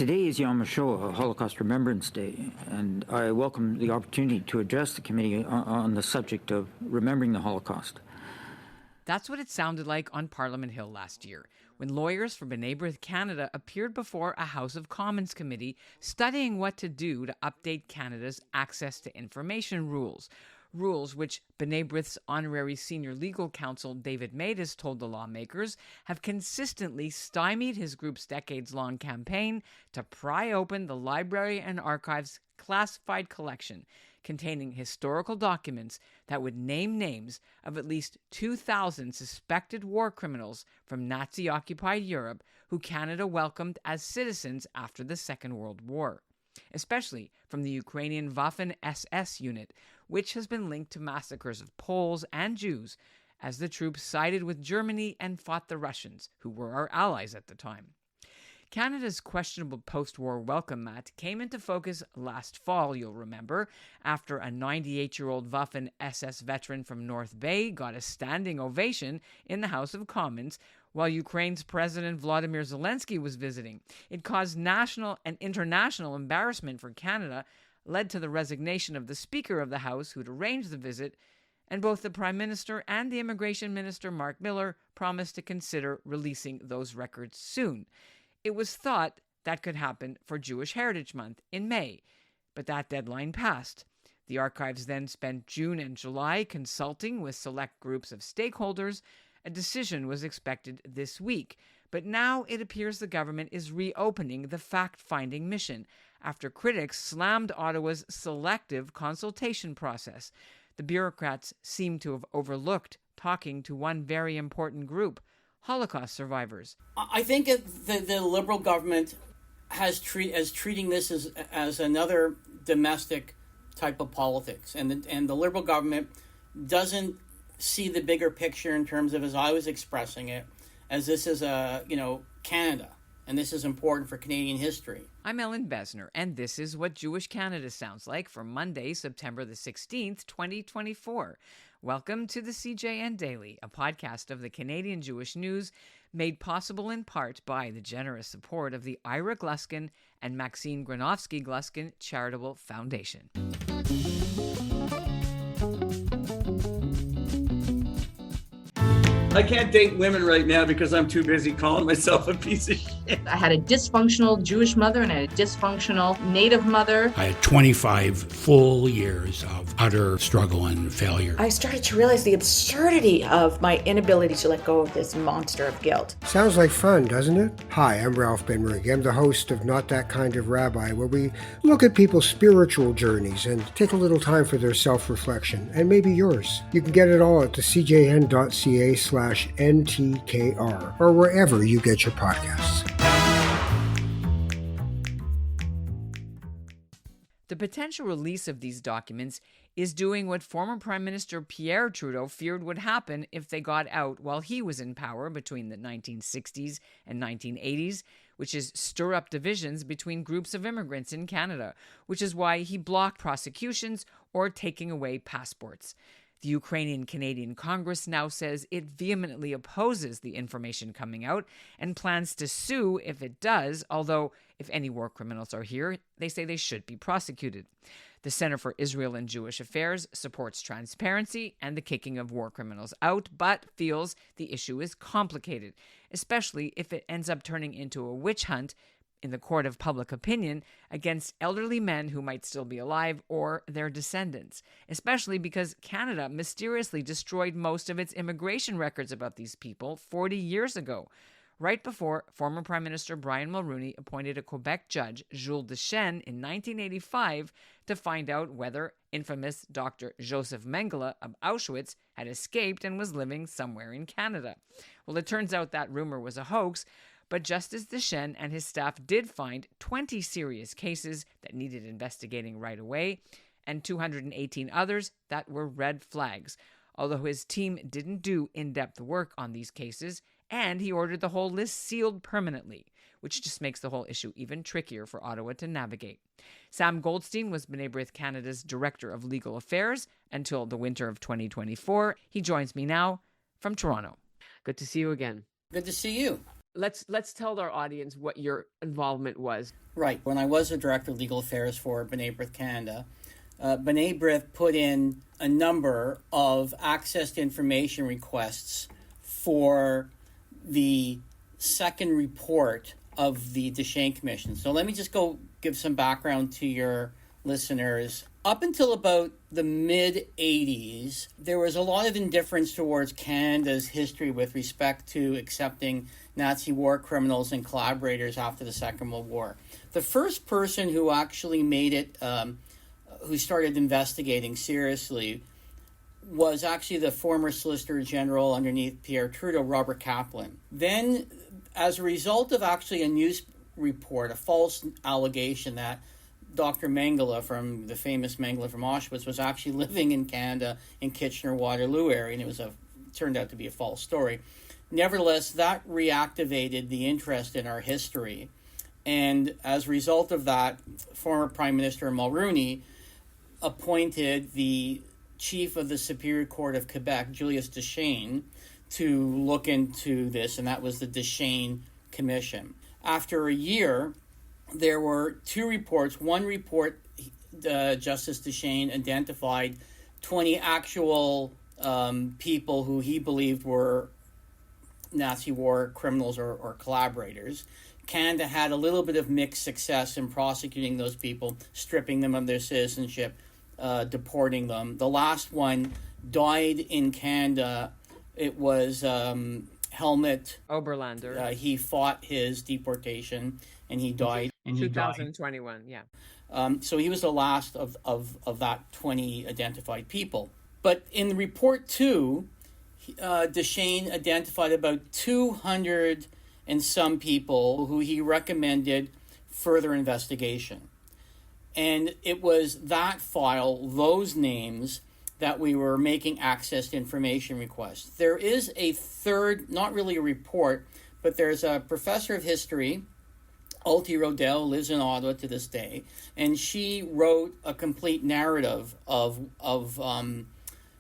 Today is Yom HaShoah, Holocaust Remembrance Day, and I welcome the opportunity to address the committee on the subject of remembering the Holocaust. That's what it sounded like on Parliament Hill last year, when lawyers for B'nai B'rith Canada appeared before a House of Commons committee studying what to do to update Canada's access to information rules which B'nai B'rith's honorary senior legal counsel David Maidis told the lawmakers have consistently stymied his group's decades-long campaign to pry open the Library and Archives classified collection containing historical documents that would name names of at least 2,000 suspected war criminals from Nazi-occupied Europe who Canada welcomed as citizens after the Second World War, especially from the Ukrainian Waffen SS unit, which has been linked to massacres of Poles and Jews as the troops sided with Germany and fought the Russians, who were our allies at the time. Canada's questionable post-war welcome mat came into focus last fall, you'll remember, after a 98-year-old Waffen SS veteran from North Bay got a standing ovation in the House of Commons while Ukraine's President Volodymyr Zelensky was visiting. It caused national and international embarrassment for Canada, led to the resignation of the Speaker of the House who'd arranged the visit, and both the Prime Minister and the Immigration Minister, Mark Miller, promised to consider releasing those records soon. It was thought that could happen for Jewish Heritage Month in May, but that deadline passed. The archives then spent June and July consulting with select groups of stakeholders. A decision was expected this week, but now it appears the government is reopening the fact-finding mission after critics slammed Ottawa's selective consultation process. The bureaucrats seem to have overlooked talking to one very important group, Holocaust survivors. I think the Liberal government is treating this as another domestic type of politics, and the Liberal government doesn't see the bigger picture in terms of, as I was expressing it, as this is Canada, and this is important for Canadian history. I'm Ellen Besner, and this is what Jewish Canada sounds like for Monday, September the 16th, 2024. Welcome to the CJN Daily, a podcast of the Canadian Jewish News, made possible in part by the generous support of the Ira Gluskin and Maxine Granovsky-Gluskin Charitable Foundation. I can't date women right now because I'm too busy calling myself a piece of shit. I had a dysfunctional Jewish mother and I had a dysfunctional Native mother. I had 25 full years of utter struggle and failure. I started to realize the absurdity of my inability to let go of this monster of guilt. Sounds like fun, doesn't it? Hi, I'm Ralph Ben-Rig. I'm the host of Not That Kind of Rabbi, where we look at people's spiritual journeys and take a little time for their self-reflection, and maybe yours. You can get it all at the cjn.ca/NTKR or wherever you get your podcasts. The potential release of these documents is doing what former Prime Minister Pierre Trudeau feared would happen if they got out while he was in power between the 1960s and 1980s, which is stir up divisions between groups of immigrants in Canada, which is why he blocked prosecutions or taking away passports. The Ukrainian Canadian Congress now says it vehemently opposes the information coming out and plans to sue if it does, although if any war criminals are here, they say they should be prosecuted. The Center for Israel and Jewish Affairs supports transparency and the kicking of war criminals out, but feels the issue is complicated, especially if it ends up turning into a witch hunt in the court of public opinion against elderly men who might still be alive or their descendants, especially because Canada mysteriously destroyed most of its immigration records about these people 40 years ago, right before former Prime Minister Brian Mulroney appointed a Quebec judge, Jules Deschenes, in 1985 to find out whether infamous Dr. Joseph Mengele of Auschwitz had escaped and was living somewhere in Canada. Well, it turns out that rumor was a hoax, but Justice Deschenes and his staff did find 20 serious cases that needed investigating right away, and 218 others that were red flags, although his team didn't do in-depth work on these cases, and he ordered the whole list sealed permanently, which just makes the whole issue even trickier for Ottawa to navigate. Sam Goldstein was B'nai B'rith Canada's Director of Legal Affairs until the winter of 2024. He joins me now from Toronto. Good to see you again. Good to see you. let's tell our audience what your involvement was. Right. When I was the Director of Legal Affairs for B'nai B'rith Canada, B'nai B'rith put in a number of access to information requests for the second report of the Deschenes Commission. So let me just go give some background to your listeners. Up until about the mid-'80s, there was a lot of indifference towards Canada's history with respect to accepting Nazi war criminals and collaborators after the Second World War. The first person who actually made it, who started investigating seriously, was actually the former Solicitor General underneath Pierre Trudeau, Robert Kaplan. Then, as a result of actually a news report, a false allegation that Dr. Mengele, from the famous Mengele from Auschwitz, was actually living in Canada in Kitchener-Waterloo area, and it turned out to be a false story. Nevertheless, that reactivated the interest in our history. And as a result of that, former Prime Minister Mulroney appointed the chief of the Superior Court of Quebec, Julius Deschenes, to look into this, and that was the Deschenes Commission. After a year, there were two reports. One report, Justice Deschenes identified 20 actual people who he believed were Nazi war criminals or collaborators. Canada had a little bit of mixed success in prosecuting those people, stripping them of their citizenship, deporting them. The last one died in Canada. It was Helmut Oberlander. He fought his deportation and he died. 2021, yeah. So he was the last of that 20 identified people. But in the report 2, Deschenes identified about 200 and some people who he recommended further investigation. And it was that file, those names, that we were making access to information requests. There is a third, not really a report, but there's a professor of history, Ulti Rodell, lives in Ottawa to this day, and she wrote a complete narrative of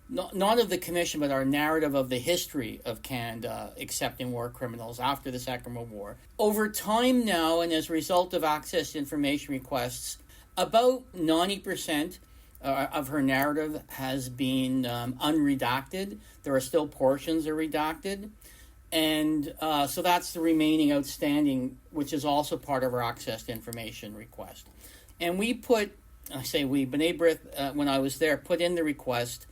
not of the commission, but our narrative of the history of Canada accepting war criminals after the Second World War. Over time now, and as a result of access to information requests, about 90% of her narrative has been unredacted. There are still portions that are redacted. And so that's the remaining outstanding, which is also part of our access to information request. And we put, B'nai B'rith, when I was there, put in the request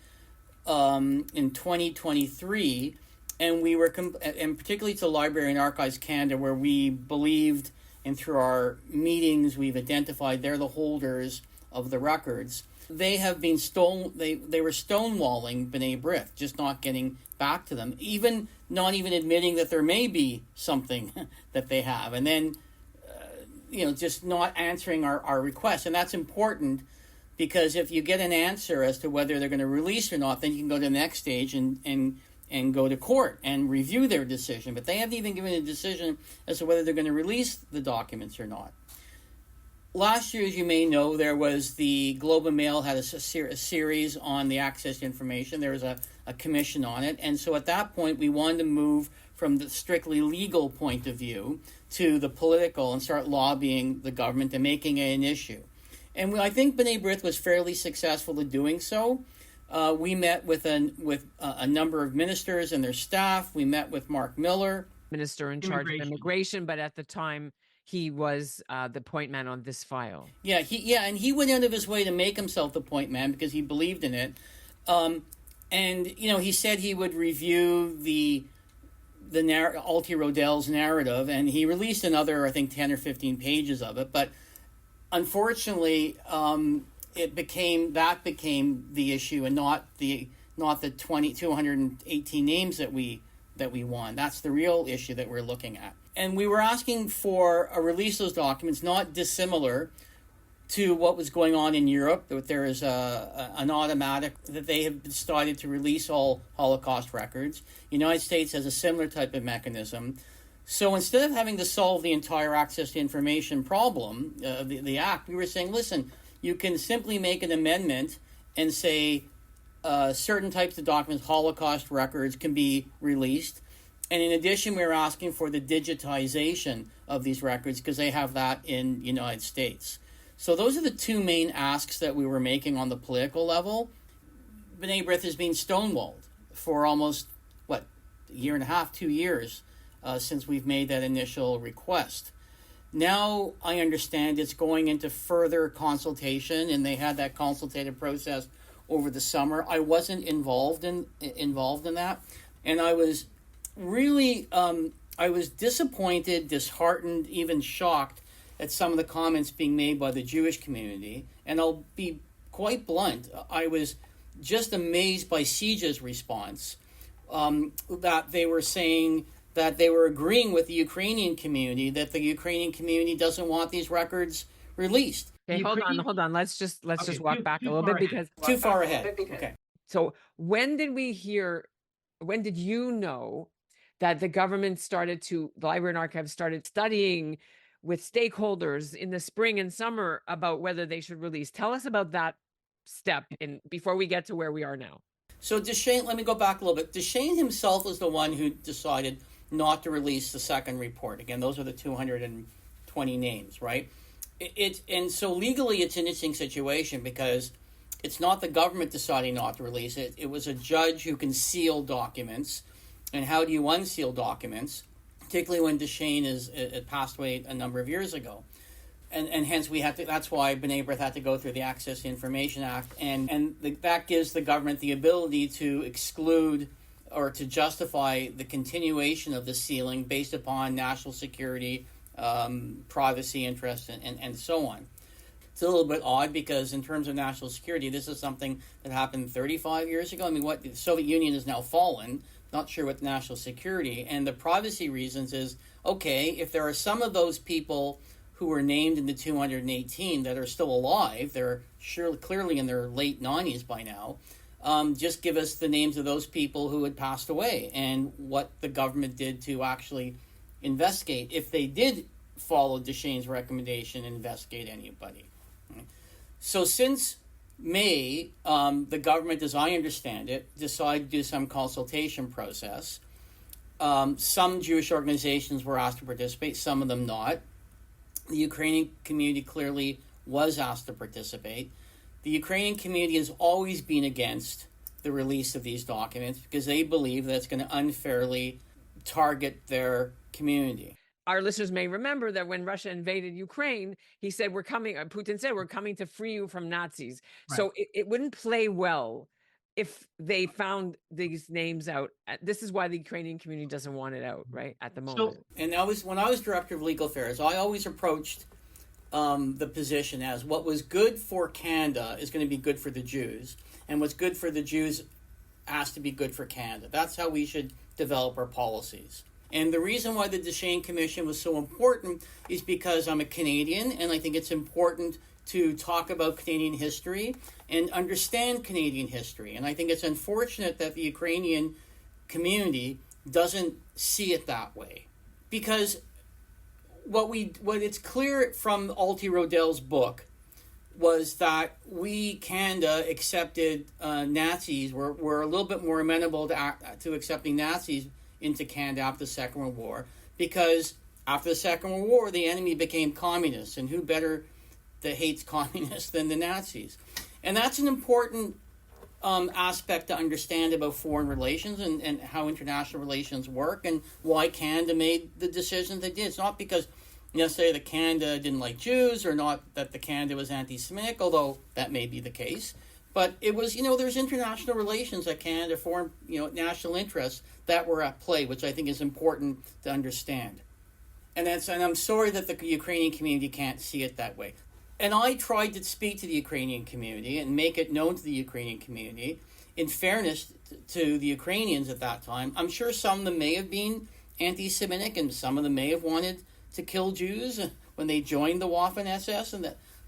in 2023, and we were, and particularly to Library and Archives Canada, where we believed, and through our meetings, we've identified they're the holders of the records. They have been they were stonewalling B'nai B'rith, just not getting back to them, not even admitting that there may be something that they have, and then just not answering our requests. And that's important, because if you get an answer as to whether they're going to release or not, then you can go to the next stage and go to court and review their decision. But they haven't even given a decision as to whether they're going to release the documents or not. Last year, as you may know, there was the Globe and Mail had a series on the access to information. There was a commission on it. And so at that point, we wanted to move from the strictly legal point of view to the political and start lobbying the government and making it an issue. And I think B'nai B'rith was fairly successful in doing so. We met with a number of ministers and their staff. We met with Mark Miller, Minister in charge of immigration, but at the time he was the point man on this file. Yeah, and he went out of his way to make himself the point man because he believed in it. And he said he would review the Ulti Rodell's narrative, and he released another, I think, 10 or 15 pages of it. But unfortunately, it became the issue, and not the 218 names that we won. That's the real issue that we're looking at. And we were asking for a release of those documents, not dissimilar to what was going on in Europe. There is an automatic that they have decided to release all Holocaust records. The United States has a similar type of mechanism. So instead of having to solve the entire access to information problem, the act, we were saying, listen, you can simply make an amendment and say certain types of documents, Holocaust records, can be released. And in addition, we were asking for the digitization of these records because they have that in the United States. So those are the two main asks that we were making on the political level. B'nai B'rith has been stonewalled for almost, a year and a half, 2 years since we've made that initial request. Now I understand it's going into further consultation, and they had that consultative process over the summer. I wasn't involved in that, and I was really I was disappointed, disheartened, even shocked at some of the comments being made by the Jewish community. And I'll be quite blunt. I was just amazed by CJA's response, that they were saying that they were agreeing with the Ukrainian community, that the Ukrainian community doesn't want these records released. Okay, hold on. Let's just walk back a little bit because Too far ahead. Okay. So when did you know that the Library and Archives started studying with stakeholders in the spring and summer about whether they should release? Tell us about that step before we get to where we are now. So Deschenes, let me go back a little bit. Deschenes himself was the one who decided not to release the second report. Again, those are the 220 names, right? And so legally it's an interesting situation because it's not the government deciding not to release it. It was a judge who can seal documents. And how do you unseal documents, particularly when Deschenes passed away a number of years ago? And hence that's why B'nai B'rith had to go through the Access to Information Act. That gives the government the ability to exclude or to justify the continuation of the sealing based upon national security, privacy interests, and so on. It's a little bit odd because in terms of national security, this is something that happened 35 years ago. I mean, the Soviet Union has now fallen. Not sure what national security. And the privacy reasons is, okay, if there are some of those people who were named in the 218 that are still alive, they're clearly in their late 90s by now, just give us the names of those people who had passed away and what the government did to actually investigate, if they did follow Deschenes' recommendation, investigate anybody. So since May, the government, as I understand it, decided to do some consultation process. Some Jewish organizations were asked to participate, some of them not. The Ukrainian community clearly was asked to participate. The Ukrainian community has always been against the release of these documents because they believe that it's going to unfairly target their community. Our listeners may remember that when Russia invaded Ukraine, he said, Putin said, we're coming to free you from Nazis. Right. So it wouldn't play well if they found these names out. This is why the Ukrainian community doesn't want it out, right, at the moment. And when I was director of legal affairs, I always approached the position as what was good for Canada is going to be good for the Jews, and what's good for the Jews has to be good for Canada. That's how we should develop our policies. And the reason why the Deschenes Commission was so important is because I'm a Canadian, and I think it's important to talk about Canadian history and understand Canadian history. And I think it's unfortunate that the Ukrainian community doesn't see it that way. Because what it's clear from Alti Rodell's book was that we, Canada, accepted Nazis, were a little bit more amenable to accepting Nazis into Canada after the Second World War, because after the Second World War, the enemy became communists, and who better that hates communists than the Nazis? And that's an important aspect to understand about foreign relations and how international relations work and why Canada made the decisions they did. It's not because necessarily that Canada didn't like Jews or not that the Canada was anti-Semitic, although that may be the case. But it was, there's international relations at Canada, foreign, national interests that were at play, which I think is important to understand. And I'm sorry that the Ukrainian community can't see it that way. And I tried to speak to the Ukrainian community and make it known to the Ukrainian community. In fairness to the Ukrainians at that time, I'm sure some of them may have been anti-Semitic and some of them may have wanted to kill Jews when they joined the Waffen SS.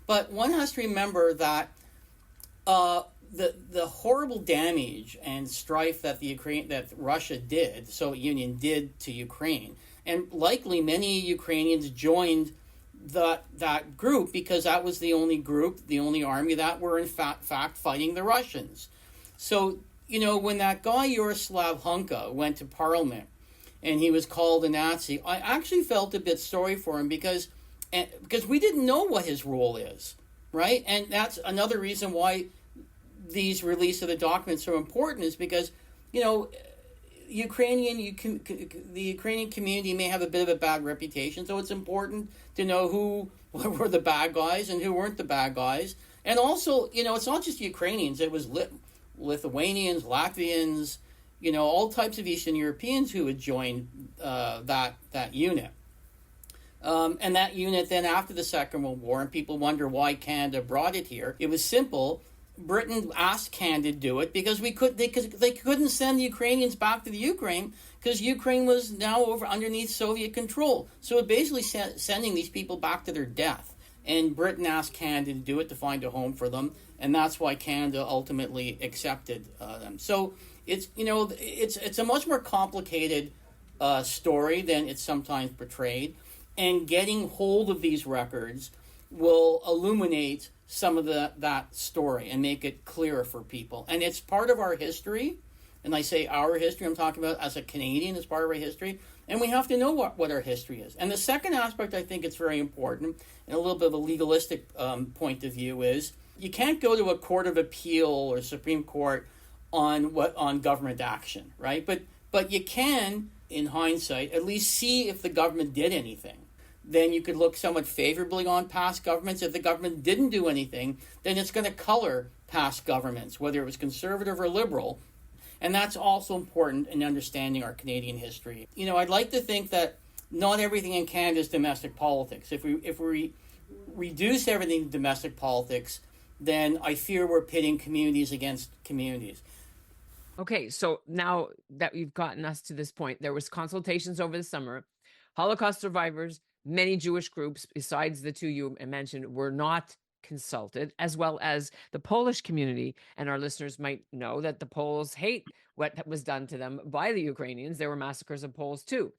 But one has to remember that the horrible damage and strife that that Russia did, the Soviet Union did to Ukraine, and likely many Ukrainians joined that group because that was the only group, the only army that were in fact fighting the Russians. So when that guy Yaroslav Hunka went to Parliament and he was called a Nazi, I actually felt a bit sorry for him because we didn't know what his role is, right? And that's another reason why these release of the documents are important, is because, the Ukrainian community may have a bit of a bad reputation, so it's important to know who were the bad guys and who weren't the bad guys. And also, it's not just Ukrainians. It was Lithuanians, Latvians, all types of Eastern Europeans who had joined that unit. And that unit then after the Second World War, and people wonder why Canada brought it here. It was simple. Britain asked Canada to do it because they couldn't send the Ukrainians back to the Ukraine because Ukraine was now underneath Soviet control. So it basically sending these people back to their death. And Britain asked Canada to do it, to find a home for them, and that's why Canada ultimately accepted them. So it's a much more complicated story than it's sometimes portrayed, and getting hold of these records will illuminate some of that story and make it clearer for people. And it's part of our history, and I say our history, I'm talking about as a Canadian, it's part of our history, and we have to know what our history is. And the second aspect, I think it's very important, and a little bit of a legalistic point of view, is you can't go to a court of appeal or Supreme Court on government action, right? But you can, in hindsight, at least see if the government did anything. Then you could look somewhat favorably on past governments. If the government didn't do anything, then it's going to color past governments, whether it was conservative or liberal. And that's also important in understanding our Canadian history. I'd like to think that not everything in Canada is domestic politics. If we reduce everything to domestic politics, then I fear we're pitting communities against communities. Okay, so now that you've gotten us to this point, there was consultations over the summer. Holocaust survivors, many Jewish groups, besides the two you mentioned, were not consulted, as well as the Polish community. And our listeners might know that the Poles hate what was done to them by the Ukrainians. There were massacres of Poles too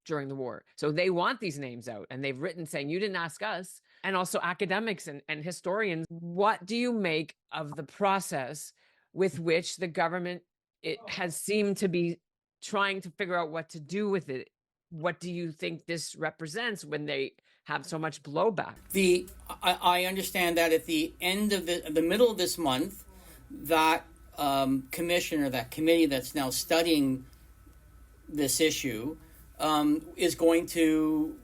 during the war. So they want these names out, and they've written saying, you didn't ask us. And also academics and historians. What do you make of the process with which the government has seemed to be trying to figure out what to do with it? What do you think this represents when they have so much blowback? I understand that at the end of the middle of this month, that commission or that committee that's now studying this issue is going to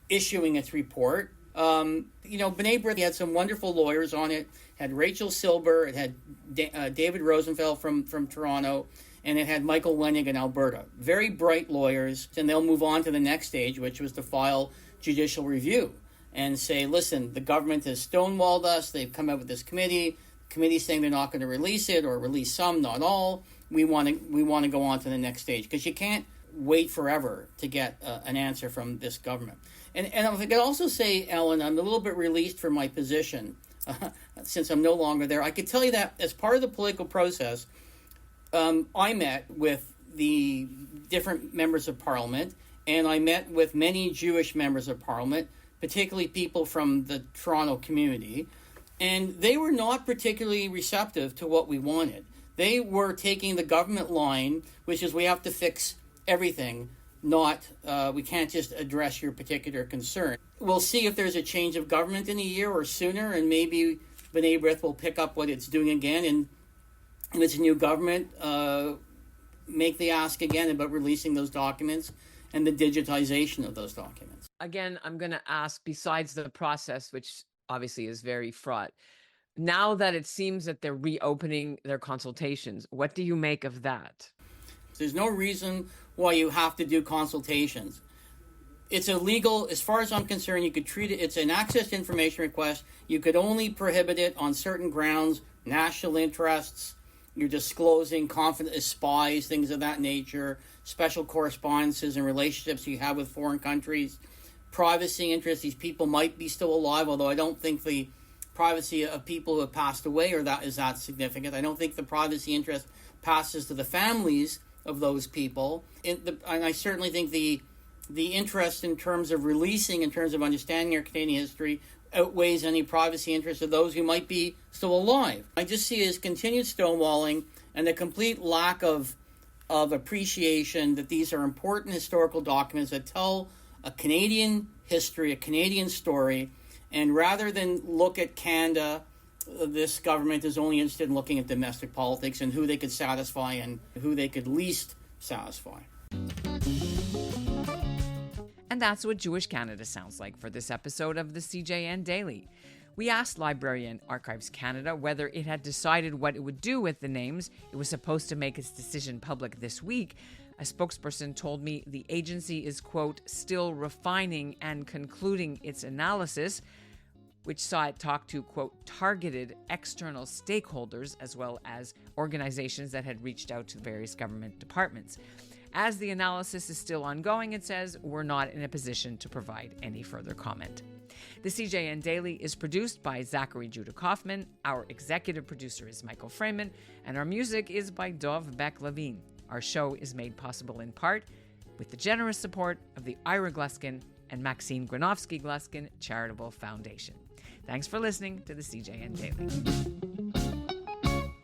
issuing its report. B'nai B'rith had some wonderful lawyers on it. Had Rachel Silber, it had David Rosenfeld from Toronto, and it had Michael Wenig in Alberta. Very bright lawyers, and they'll move on to the next stage, which was to file judicial review and say, listen, the government has stonewalled us. They've come up with this committee. The committee's saying they're not going to release it, or release some, not all. We want to go on to the next stage, because you can't wait forever to get an answer from this government. And if I could also say, Ellen, I'm a little bit released from my position since I'm no longer there. I could tell you that as part of the political process, I met with the different members of Parliament, and I met with many Jewish members of Parliament, particularly people from the Toronto community, and they were not particularly receptive to what we wanted. They were taking the government line, which is we have to fix everything, not we can't just address your particular concern. We'll see if there's a change of government in a year or sooner, and maybe B'nai B'rith will pick up what it's doing again, and its new government make the ask again about releasing those documents and the digitization of those documents. Again, I'm going to ask, besides the process, which obviously is very fraught, now that it seems that they're reopening their consultations, what do you make of that? There's no reason why you have to do consultations. It's illegal. As far as I'm concerned, you could treat it, it's an access to information request. You could only prohibit it on certain grounds, national interests, you're disclosing confident spies, things of that nature, special correspondences and relationships you have with foreign countries, privacy interests. These people might be still alive, although I don't think the privacy of people who have passed away is that significant. I don't think the privacy interest passes to the families of those people. And I certainly think the interest in terms of releasing, in terms of understanding our Canadian history, outweighs any privacy interest of those who might be still alive. I just see it as continued stonewalling and a complete lack of of appreciation that these are important historical documents that tell a Canadian history, a Canadian story, and rather than look at Canada, this government is only interested in looking at domestic politics and who they could satisfy and who they could least satisfy. And that's what Jewish Canada sounds like for this episode of the CJN Daily. We asked Library and Archives Canada whether it had decided what it would do with the names. It was supposed to make its decision public this week. A spokesperson told me the agency is, quote, still refining and concluding its analysis, which saw it talk to, quote, targeted external stakeholders as well as organizations that had reached out to various government departments. As the analysis is still ongoing, it says, we're not in a position to provide any further comment. The CJN Daily is produced by Zachary Judah Kaufman. Our executive producer is Michael Freeman, and our music is by Dov Beck-Levine. Our show is made possible in part with the generous support of the Ira Gluskin and Maxine Granovsky Gluskin Charitable Foundation. Thanks for listening to the CJN Daily.